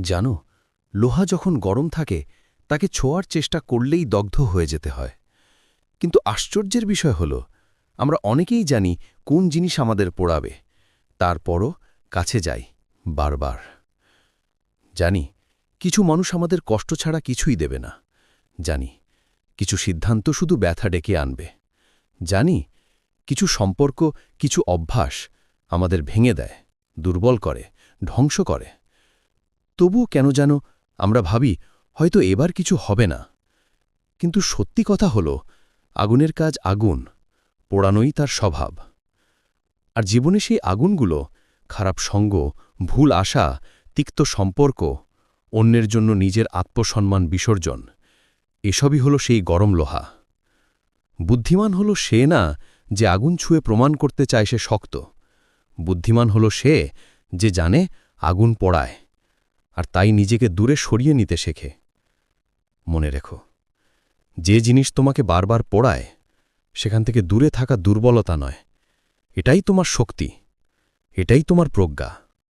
জানো, লোহা যখন গরম থাকে তাকে ছোঁয়ার চেষ্টা করলেই দগ্ধ হয়ে যেতে হয়। কিন্তু আশ্চর্যের বিষয় হল, আমরা অনেকেই জানি কোন জিনিস আমাদের পোড়াবে, তারপরও কাছে যাই বারবার। জানি কিছু মানুষ আমাদের কষ্ট ছাড়া কিছুই দেবে না। জানি কিছু সিদ্ধান্ত শুধু ব্যথা ডেকে আনবে। জানি কিছু সম্পর্ক, কিছু অভ্যাস আমাদের ভেঙে দেয়, দুর্বল করে, ধ্বংস করে। তবুও কেন যেন আমরা ভাবি হয়তো এবার কিছু হবে না। কিন্তু সত্যি কথা হল, আগুনের কাজ আগুন, পোড়ানোই তার স্বভাব। আর জীবনে সেই আগুনগুলো, খারাপ সঙ্গ, ভুল আশা, তিক্ত সম্পর্ক, অন্যের জন্য নিজের আত্মসম্মান বিসর্জন, এসবই হল সেই গরম লোহা। বুদ্ধিমান হল সে না যে আগুন ছুঁয়ে প্রমাণ করতে চায় সে শক্ত। বুদ্ধিমান হল সে যে জানে আগুন পোড়ায়, আর তাই নিজেকে দূরে সরিয়ে নিতে শেখে। মনে রেখো, যে জিনিস তোমাকে বারবার পোড়ায় সেখান থেকে দূরে থাকা দুর্বলতা নয়, এটাই তোমার শক্তি, এটাই তোমার প্রজ্ঞা।